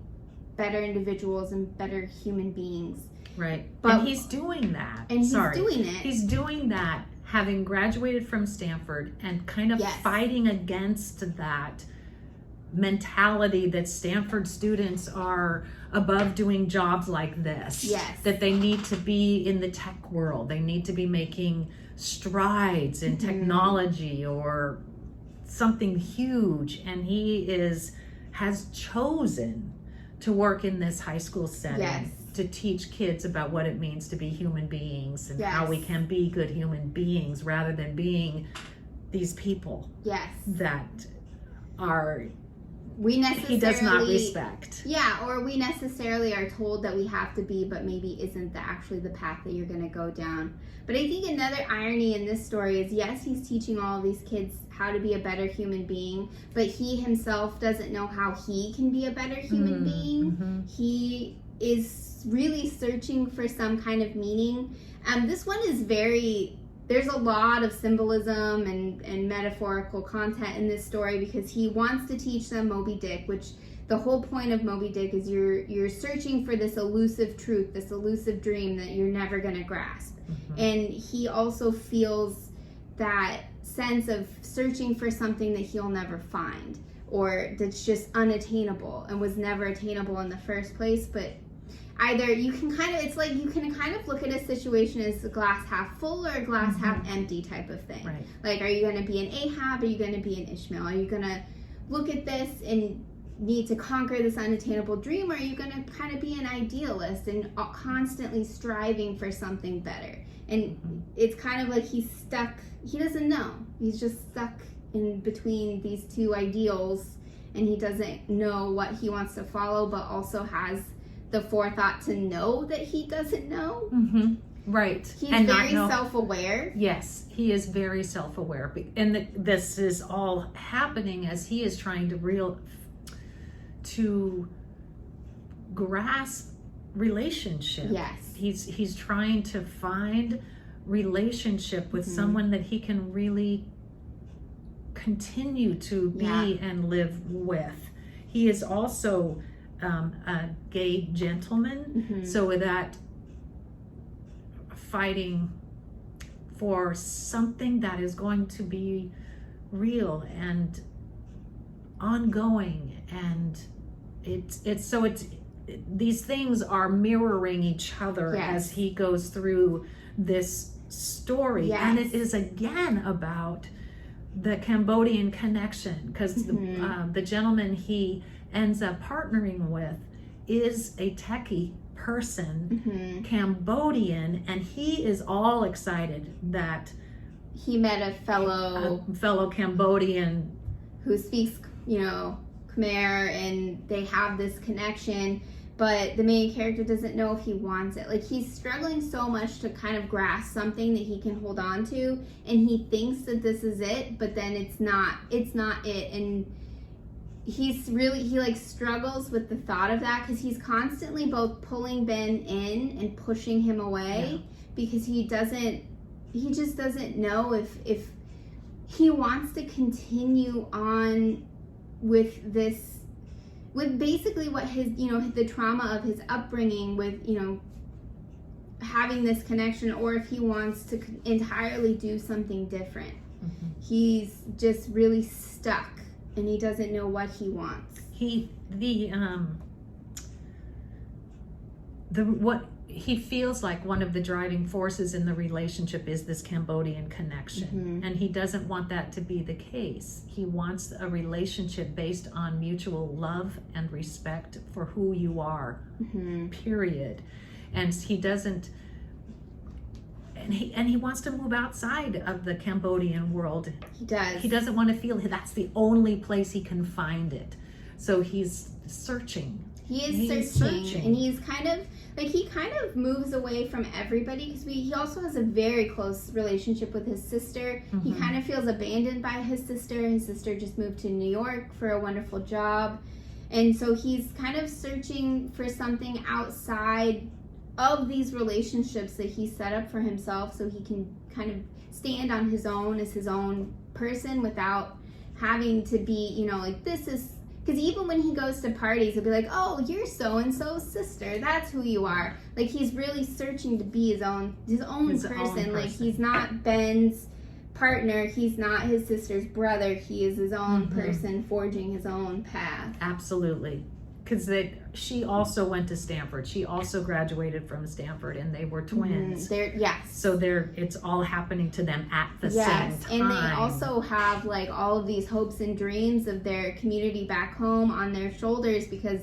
better individuals and better human beings. Right. But and he's doing that. And he's doing that having graduated from Stanford, and kind of fighting against that mentality that Stanford students are above doing jobs like this. That they need to be in the tech world. They need to be making strides in technology or something huge. And he has chosen to work in this high school setting to teach kids about what it means to be human beings, and how we can be good human beings rather than being these people that are he does not respect. Or we necessarily are told that we have to be, but maybe isn't actually the path that you're going to go down. But I think another irony in this story is, yes, he's teaching all of these kids how to be a better human being, but he himself doesn't know how he can be a better human being. He is really searching for some kind of meaning. This one is there's a lot of symbolism and metaphorical content in this story, because he wants to teach them Moby-Dick, which the whole point of Moby-Dick is you're searching for this elusive truth, this elusive dream that you're never going to grasp. And he also feels that sense of searching for something that he'll never find, or that's just unattainable and was never attainable in the first place. But either you can kind of look at a situation as a glass half full or a glass half empty type of thing. Like, are you going to be an Ahab? Are you going to be an Ishmael? Are you going to look at this and need to conquer this unattainable dream, or are you going to kind of be an idealist and constantly striving for something better? And it's kind of like he's stuck. He doesn't know. He's just stuck in between these two ideals, and he doesn't know what he wants to follow, but also has the forethought to know that he doesn't know. Right. He's very self-aware. Yes, he is very self-aware. And this is all happening as he is trying to grasp relationship. He's trying to find relationship with someone that he can really continue to be and live with. he is also a gay gentleman. So with that, fighting for something that is going to be real and ongoing, and these things are mirroring each other as he goes through this story. And it is again about the Cambodian connection, because the gentleman he ends up partnering with is a techie person, Cambodian, and he is all excited that he met a fellow Cambodian who speaks, Khmer, and they have this connection, but the main character doesn't know if he wants it. Like, he's struggling so much to kind of grasp something that he can hold on to, and he thinks that this is it, but then it's not it. And he struggles with the thought of that, because he's constantly both pulling Ben in and pushing him away, because he just doesn't know if he wants to continue on with this, with basically what his, the trauma of his upbringing with, having this connection, or if he wants to entirely do something different. He's just really stuck, and he doesn't know what he wants. What he feels like one of the driving forces in the relationship is this Cambodian connection, and he doesn't want that to be the case. He wants a relationship based on mutual love and respect for who you are, period. And he doesn't, and he wants to move outside of the Cambodian world. He does. He doesn't want to feel that's the only place he can find it. So he's searching. He's searching, and he's kind of moves away from everybody, because he also has a very close relationship with his sister. He kind of feels abandoned by his sister. His sister just moved to New York for a wonderful job, and so he's kind of searching for something outside of these relationships that he set up for himself, so he can kind of stand on his own as his own person without having to be, this is. Because even when he goes to parties, he'll be like, oh, you're so-and-so's sister. That's who you are. Like, he's really searching to be his own person. Like, he's not Ben's partner. He's not his sister's brother. He is his own person, forging his own path. Absolutely. Because she also went to Stanford. She also graduated from Stanford, and they were twins. So it's all happening to them at the same time. And they also have all of these hopes and dreams of their community back home on their shoulders, because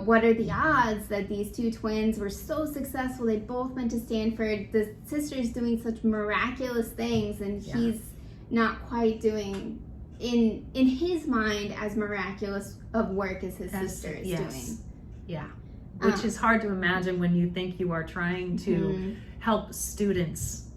what are the odds that these two twins were so successful? They both went to Stanford. The sister's doing such miraculous things, and he's not quite doing in his mind as miraculous of work as his sister is doing. Yeah. Which is hard to imagine when you think you are trying to help students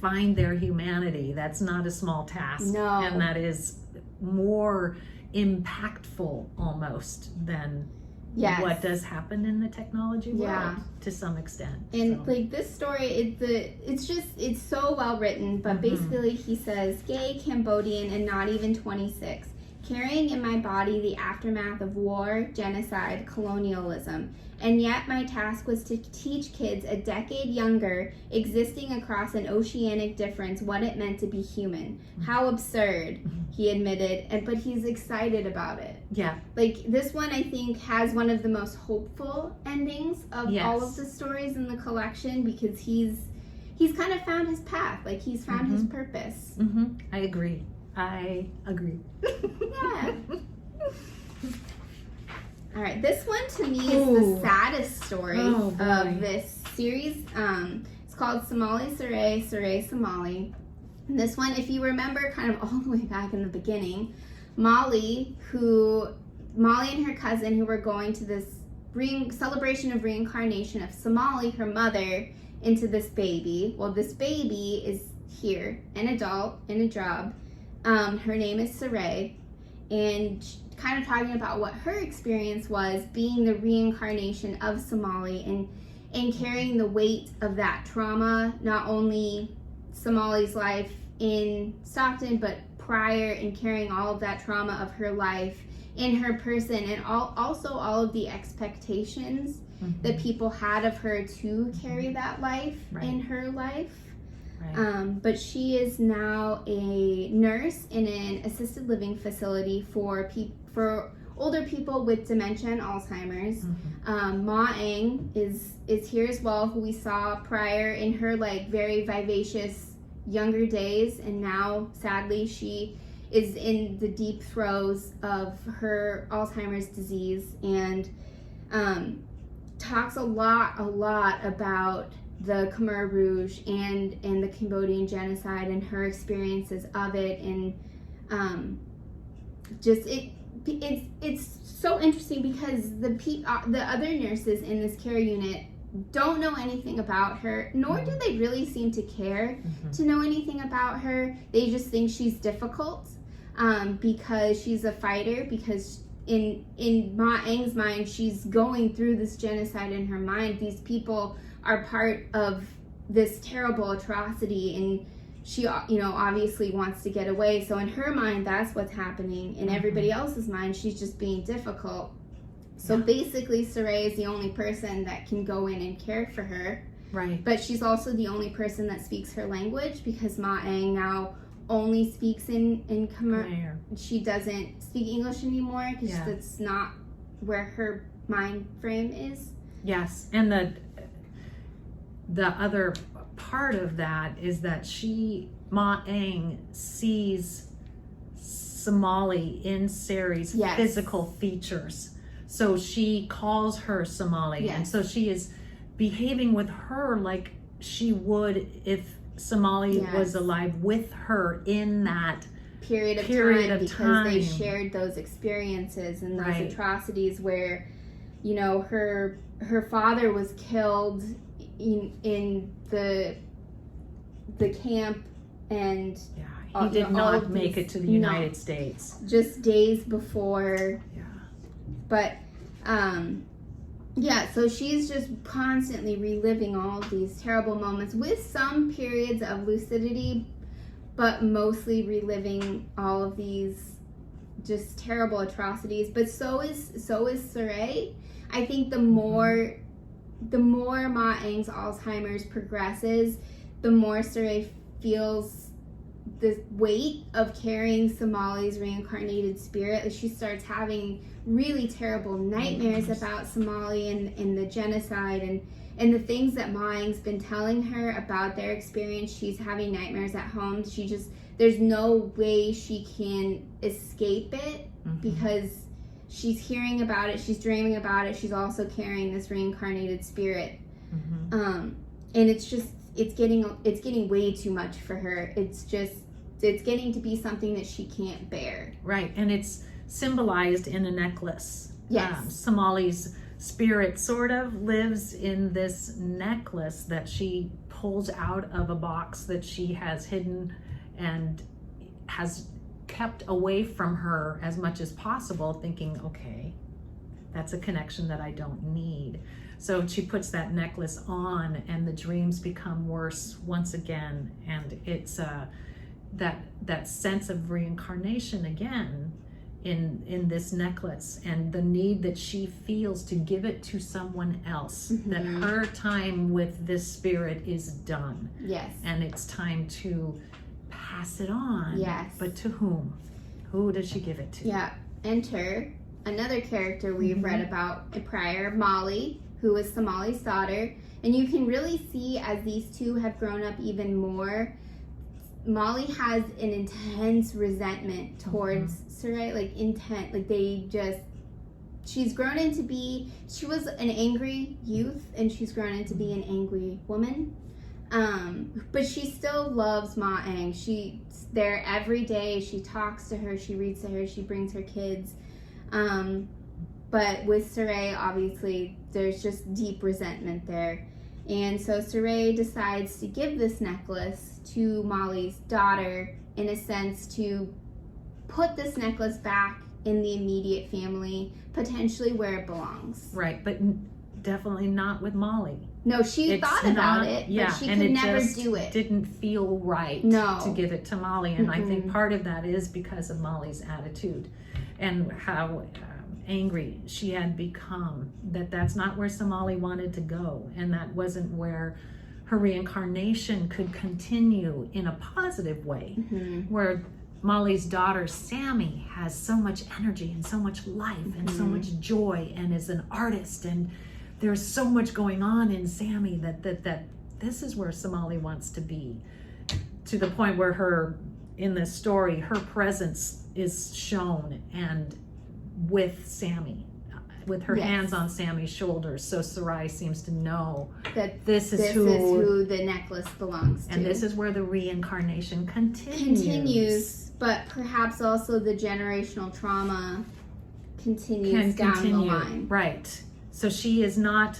find their humanity. That's not a small task. No. And that is more impactful almost than what does happen in the technology world to some extent. And this story, it's so well written, but basically he says, gay, Cambodian, and not even 26. Carrying in my body the aftermath of war, genocide, colonialism. And yet my task was to teach kids a decade younger, existing across an oceanic difference, what it meant to be human. How absurd, he admitted, but he's excited about it. Yeah. This one, I think, has one of the most hopeful endings of all of the stories in the collection, because he's kind of found his path. He's found his purpose. I agree. Yeah. All right, this one to me is the saddest story of this series. It's called Somali Saray, Saray Somali. And this one, if you remember kind of all the way back in the beginning, Molly and her cousin, who were going to this celebration of reincarnation of Somali, her mother, into this baby. Well, this baby is here, an adult, in a job. Her name is Saray, and kind of talking about what her experience was being the reincarnation of Somali, and carrying the weight of that trauma, not only Somali's life in Stockton, but prior and carrying all of that trauma of her life in her person, and also all of the expectations that people had of her to carry that life in her life. But she is now a nurse in an assisted living facility for older people with dementia and Alzheimer's. Ma Eng is here as well, who we saw prior in her like very vivacious younger days, and now sadly she is in the deep throes of her Alzheimer's disease, and talks a lot about the Khmer Rouge and the Cambodian genocide and her experiences of it, and it's so interesting because the other nurses in this care unit don't know anything about her, nor do they really seem to care to know anything about her. They just think she's difficult because she's a fighter, because in Ma Eng's mind, she's going through this genocide in her mind. These people are part of this terrible atrocity, and she, obviously wants to get away. So in her mind, that's what's happening. In everybody else's mind, she's just being difficult. So basically, Saray is the only person that can go in and care for her. Right. But she's also the only person that speaks her language, because Ma Eng now only speaks in Khmer. She doesn't speak English anymore because that's not where her mind frame is. Yes, and the other part of that is that Ma Eng sees Somali in Sari's physical features. So she calls her Somali, and so she is behaving with her like she would if Somali was alive with her in that period of time, because they shared those experiences and those atrocities where, her father was killed in the camp, and he did not make it to the United States. Just days before. But so she's just constantly reliving all of these terrible moments with some periods of lucidity, but mostly reliving all of these just terrible atrocities. But so is Saray. I think the more Ma Eng's Alzheimer's progresses, the more Saray feels the weight of carrying Somali's reincarnated spirit. She starts having really terrible nightmares about Somali and the genocide and the things that Ma Eng's been telling her about their experience. She's having nightmares at home. There's no way she can escape it, because she's hearing about it, she's dreaming about it, she's also carrying this reincarnated spirit. And it's getting way too much for her. It's getting to be something that she can't bear. Right, and it's symbolized in a necklace. Yes. Somali's spirit sort of lives in this necklace that she pulls out of a box that she has hidden and has kept away from her as much as possible, thinking, okay, that's a connection that I don't need. So she puts that necklace on, and the dreams become worse once again, and it's that sense of reincarnation again in this necklace, and the need that she feels to give it to someone else, that her time with this spirit is done. Yes. And it's time to pass it on. Yes. But to whom? Who does she give it to? Yeah. Enter another character we've read about prior, Molly, who is Somali's daughter. And you can really see as these two have grown up even more, Molly has an intense resentment towards Saray, like intent, like she's grown into she was an angry youth, and she's grown into be an angry woman. But she still loves Ma Eng. She's there every day. She talks to her, she reads to her, she brings her kids. But with Saray, obviously, there's just deep resentment there. And so Saray decides to give this necklace to Molly's daughter, in a sense, to put this necklace back in the immediate family, potentially where it belongs. Right, but definitely not with Molly. No, she thought about it, but she could never do it. Didn't feel right to give it to Molly. And I think part of that is because of Molly's attitude and how angry she had become, that's not where Somali wanted to go, and that wasn't where her reincarnation could continue in a positive way, where Molly's daughter Sammy has so much energy and so much life and so much joy and is an artist, and there's so much going on in Sammy that this is where Somali wants to be, to the point where in this story her presence is shown, and with Sammy, with her hands on Sammy's shoulders, so Sarai seems to know that this is who the necklace belongs to, and this is where the reincarnation continues. But perhaps also the generational trauma continues down the line. Right. So she is not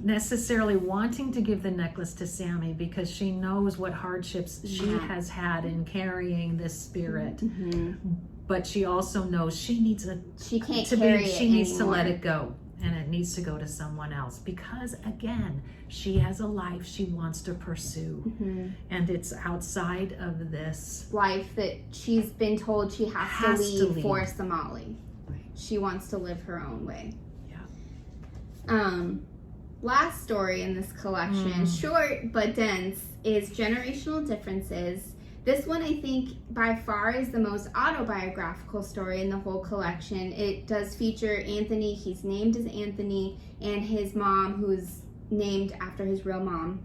necessarily wanting to give the necklace to Sammy because she knows what hardships she has had in carrying this spirit. But she also knows she needs to let it go, and it needs to go to someone else, because again, she has a life she wants to pursue, and it's outside of this life that she's been told she has to leave for Somali. She wants to live her own way. Last story in this collection, short but dense, is Generational Differences. This one, I think, by far is the most autobiographical story in the whole collection. It does feature Anthony. He's named as Anthony, and his mom, who's named after his real mom.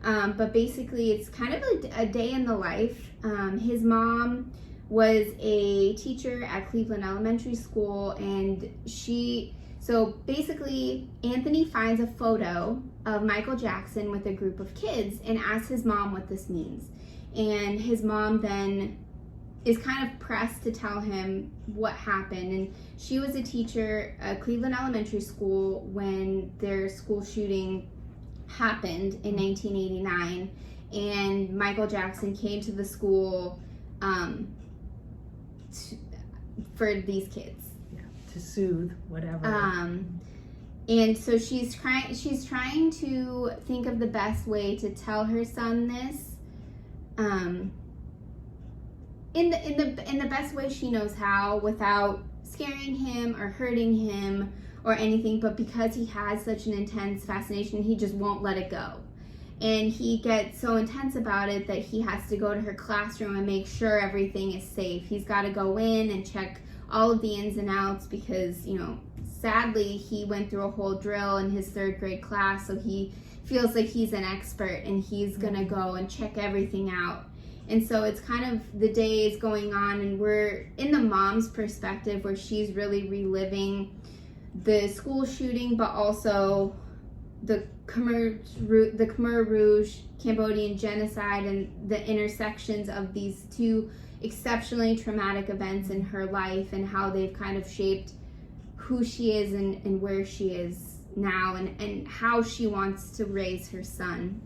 But basically, it's kind of a day in the life. His mom was a teacher at Cleveland Elementary School, and so basically, Anthony finds a photo of Michael Jackson with a group of kids and asks his mom what this means. And his mom then is kind of pressed to tell him what happened. And she was a teacher at Cleveland Elementary School when their school shooting happened in 1989. And Michael Jackson came to the school for these kids. Yeah, to soothe whatever. And so she's trying to think of the best way to tell her son this. In the best way she knows how, without scaring him or hurting him or anything, but because he has such an intense fascination, he just won't let it go. And he gets so intense about it that he has to go to her classroom and make sure everything is safe. He's got to go in and check all of the ins and outs because, sadly, he went through a whole drill in his 3rd grade class, so he feels like he's an expert and he's gonna go and check everything out. And so it's kind of the day is going on, and we're in the mom's perspective where she's really reliving the school shooting, but also the Khmer Rouge Cambodian genocide and the intersections of these two exceptionally traumatic events in her life, and how they've kind of shaped who she is and where she is now, and how she wants to raise her son.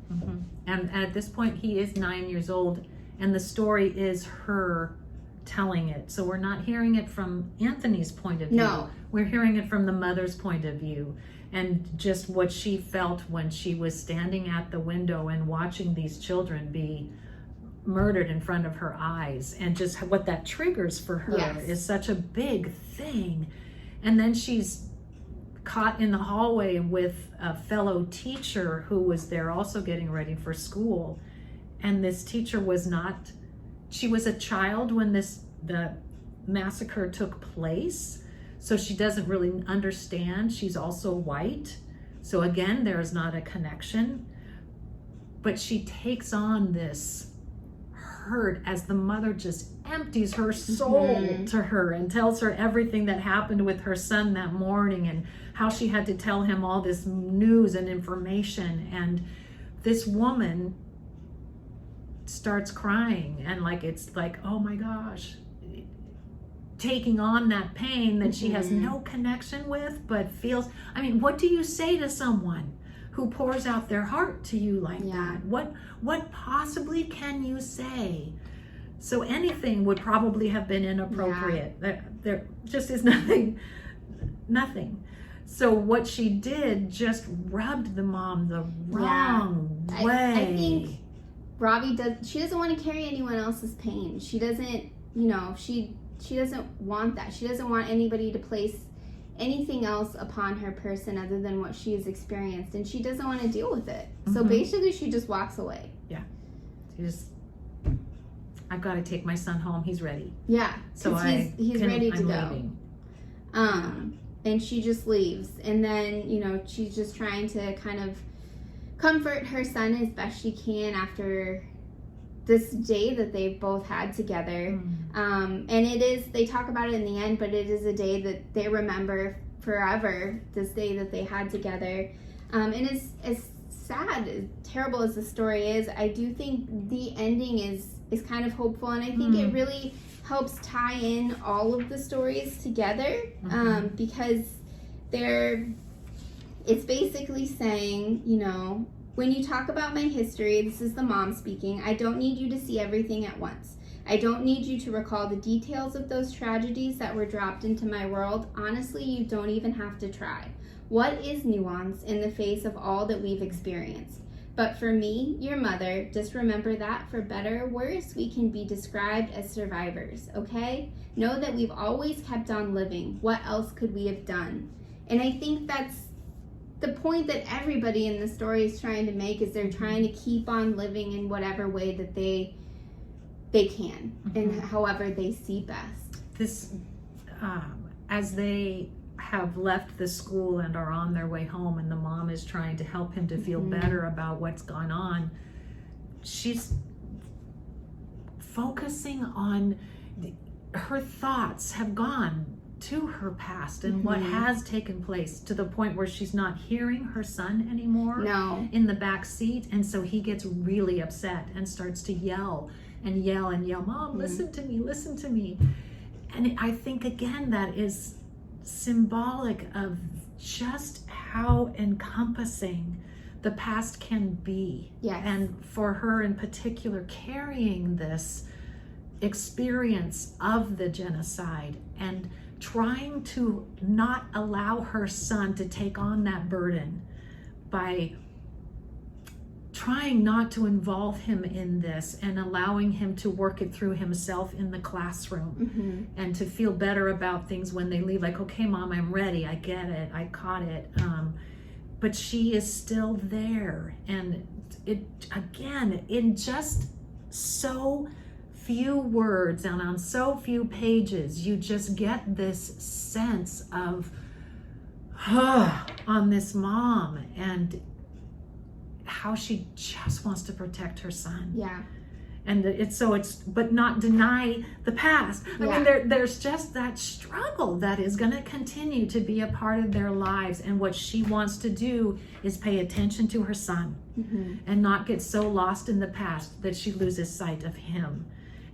And at this point, he is 9 years old, and the story is her telling it. So we're not hearing it from Anthony's point of view. No. We're hearing it from the mother's point of view, and just what she felt when she was standing at the window and watching these children be murdered in front of her eyes, and just what that triggers for her is such a big thing. And then she's caught in the hallway with a fellow teacher who was there also getting ready for school. And this teacher she was a child when the massacre took place. So she doesn't really understand. She's also white. So again, there is not a connection. But she takes on this hurt as the mother just empties her soul to her and tells her everything that happened with her son that morning, and how she had to tell him all this news and information. And this woman starts crying, and it's like, oh my gosh, taking on that pain that she has no connection with, but feels. I mean, what do you say to someone who pours out their heart to you like that? What possibly can you say? So anything would probably have been inappropriate. There just is nothing. So what she did just rubbed the mom the wrong way. I think Robbie doesn't want to carry anyone else's pain. She doesn't, she doesn't want that. She doesn't want anybody to place anything else upon her person other than what she has experienced, and she doesn't want to deal with it. So basically she just walks away. Yeah. She just, I've got to take my son home. He's ready. Yeah. So he's ready to go. Leaving. And she just leaves. And then, she's just trying to kind of comfort her son as best she can after this day that they've both had together. And they talk about it in the end, but it is a day that they remember forever, this day that they had together. And as sad, as terrible as the story is, I do think the ending is kind of hopeful, and I think it really helps tie in all of the stories together, because it's basically saying, when you talk about my history, this is the mom speaking, I don't need you to see everything at once. I don't need you to recall the details of those tragedies that were dropped into my world. Honestly, you don't even have to try. What is nuance in the face of all that we've experienced? But for me, your mother, just remember that for better or worse, we can be described as survivors, okay? Know that we've always kept on living. What else could we have done? And I think that's the point that everybody in the story is trying to make, is they're trying to keep on living in whatever way that they can, and however they see best. This, as they have left the school and are on their way home, and the mom is trying to help him to feel better about what's gone on, she's focusing on her thoughts have gone to her past and what has taken place, to the point where she's not hearing her son anymore in the back seat, and so he gets really upset and starts to yell, Mom, listen to me. And I think again that is symbolic of just how encompassing the past can be. Yes. And for her in particular, carrying this experience of the genocide and trying to not allow her son to take on that burden by trying not to involve him in this and allowing him to work it through himself in the classroom and to feel better about things when they leave, like, okay, Mom, I'm ready, I get it, I caught it. But she is still there. And it, again, in just so few words and on so few pages, you just get this sense of on this mom and how she just wants to protect her son. Yeah. And but not deny the past. I mean, there's just that struggle that is going to continue to be a part of their lives. And what she wants to do is pay attention to her son and not get so lost in the past that she loses sight of him.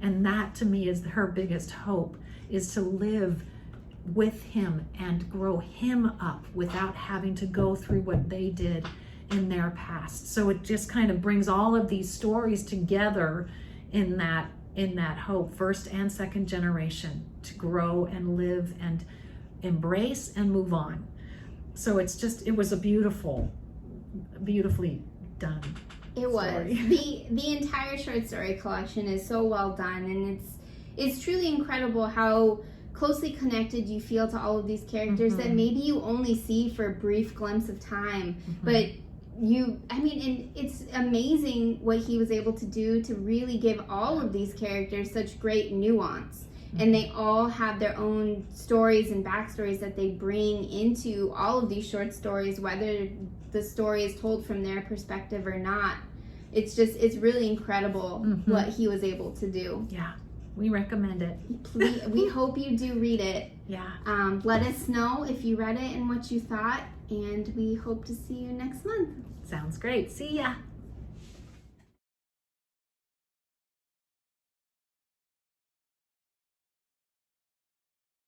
And that, to me, is her biggest hope, is to live with him and grow him up without having to go through what they did in their past. So it just kind of brings all of these stories together in that hope, first and second generation, to grow and live and embrace and move on. So it was a beautifully done. It was. Story. The entire short story collection is so well done, and it's truly incredible how closely connected you feel to all of these characters that maybe you only see for a brief glimpse of time, but and it's amazing what he was able to do to really give all of these characters such great nuance. And they all have their own stories and backstories that they bring into all of these short stories, whether the story is told from their perspective or not. It's really incredible what he was able to do. Yeah, we recommend it. We hope you do read it. Yeah. Let us know if you read it and what you thought, and we hope to see you next month. Sounds great. See ya.